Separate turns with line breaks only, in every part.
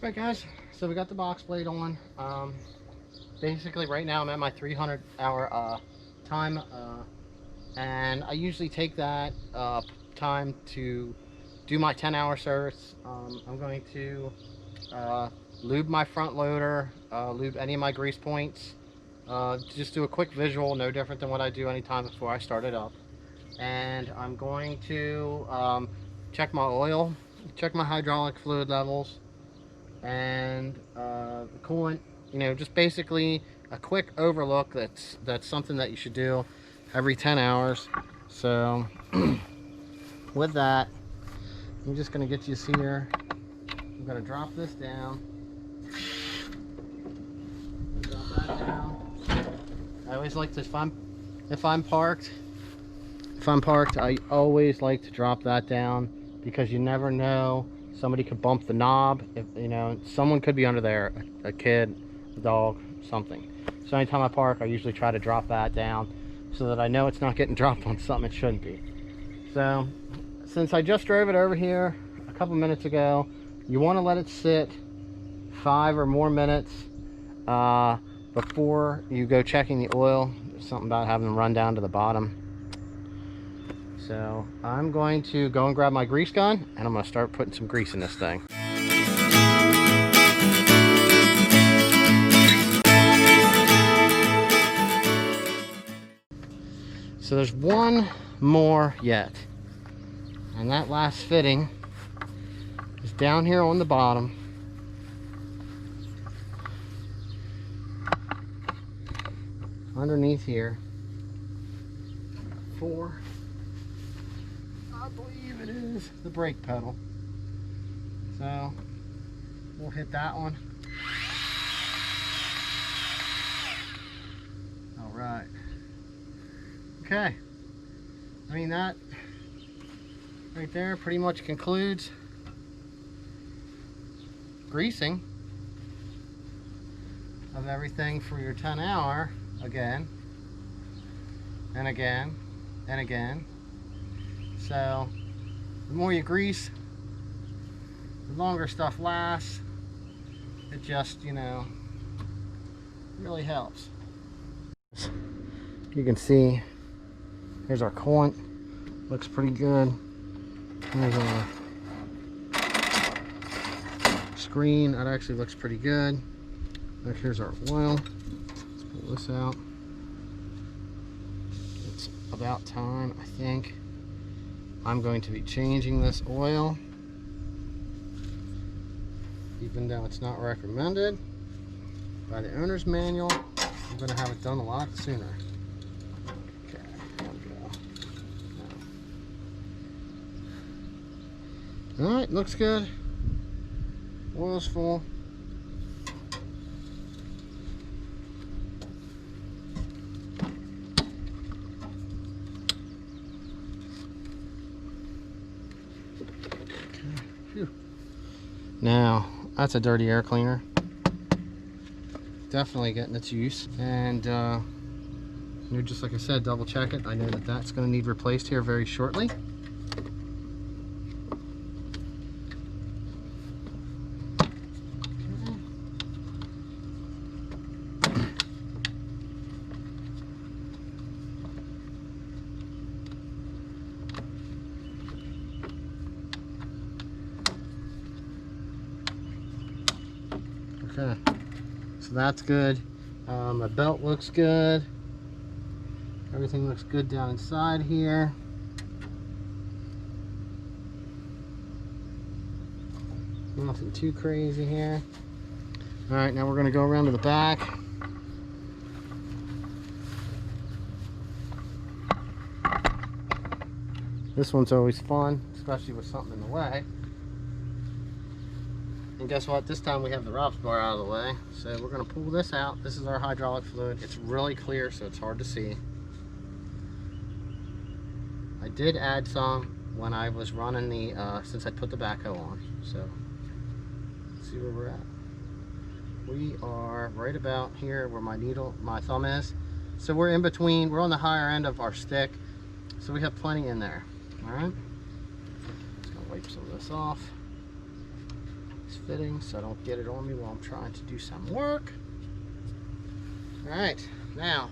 Alright guys, so we got the box blade on. Basically right now I'm at my 300 hour time, and I usually take that time to do my 10-hour service. I'm going to lube my front loader, lube any of my grease points, just do a quick visual, no different than what I do anytime before I start it up. And I'm going to check my oil, check my hydraulic fluid levels, and the coolant. You know, just basically a quick overlook. That's something that you should do every 10 hours. So with that, I'm just going to get you here. I'm going to drop this down. Drop that down. I always like to, if I'm parked, I always like to drop that down, because you never know. Somebody could bump the knob. If you know, someone could be under there, a kid, a dog, something. So anytime I park, I usually try to drop that down so that I know it's not getting dropped on something it shouldn't be. So since I just drove it over here a couple minutes ago, you want to let it sit 5 or more minutes before you go checking the oil. There's something about having them run down to the bottom. So I'm going to go and grab my grease gun, and I'm going to start putting some grease in this thing. So there's one more yet, and that last fitting is down here on the bottom. Underneath here. 4. I believe it is the brake pedal. So we'll hit that one. All right. Okay. I mean, that right there pretty much concludes greasing of everything for your 10-hour again and again and again. So the more you grease, the longer stuff lasts. It just, you know, really helps. You can see, here's our coolant. Looks pretty good. Here's our screen. That actually looks pretty good. Look, here's our oil. Let's pull this out. It's about time, I think. I'm going to be changing this oil, even though it's not recommended by the owner's manual. I'm going to have it done a lot sooner. Okay, there we go. Alright, looks good. Oil's full. Now, that's a dirty air cleaner. Definitely getting its use. And you know, just like I said, double check it. I know that that's going to need replaced here very shortly. Okay, so that's good. My belt looks good. Everything looks good down inside here. Nothing too crazy here. All right, now we're going to go around to the back. This one's always fun, especially with something in the way. And guess what? This time we have the ROPS bar out of the way. So we're going to pull this out. This is our hydraulic fluid. It's really clear, so it's hard to see. I did add some when I was running the, since I put the backhoe on. So let's see where we're at. We are right about here where my thumb is. So we're in between, we're on the higher end of our stick. So we have plenty in there. All right. Just gonna wipe some of this off. It's fitting so I don't get it on me while I'm trying to do some work. Alright, now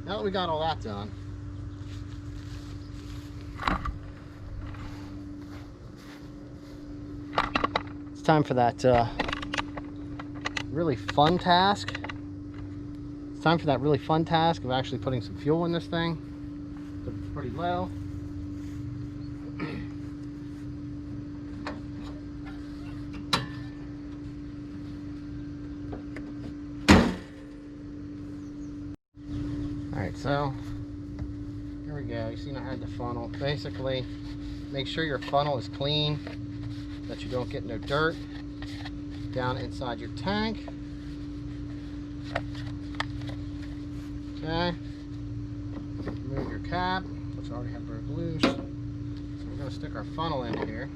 that we got all that done, it's time for that really fun task. It's time for that really fun task of actually putting some fuel in this thing. It's pretty low. Alright, so here we go. You seen I had the funnel. Basically, make sure your funnel is clean, that you don't get no dirt down inside your tank. Okay. Remove your cap, which I already have broke loose. So we're going to stick our funnel in here.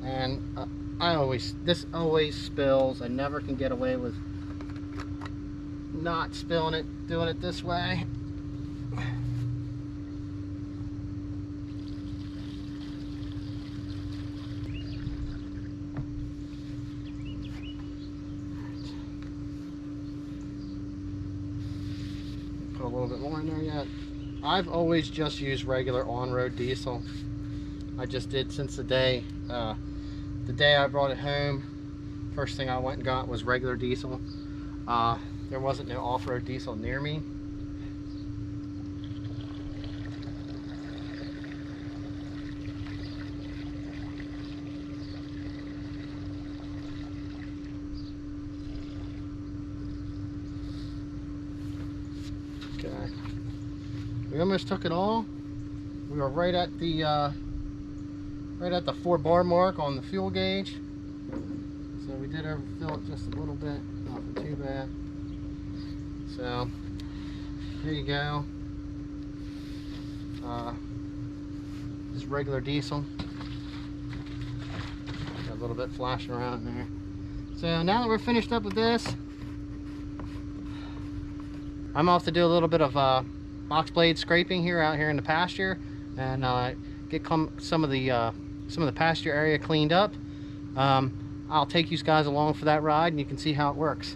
And this always spills. I never can get away with not spilling it, doing it this way. Put a little bit more in there yet. I've always just used regular on-road diesel. I just did since the day I brought it home. First thing I went and got was regular diesel. There wasn't no off-road diesel near me. Okay. We almost took it all. We were right at the 4 bar mark on the fuel gauge. So we did overfill it just a little bit, nothing too bad. So here you go. Just regular diesel. Got a little bit flashing around in there. So now that we're finished up with this, I'm off to do a little bit of box blade scraping out here in the pasture, and get some of the pasture area cleaned up. I'll take you guys along for that ride, and you can see how it works.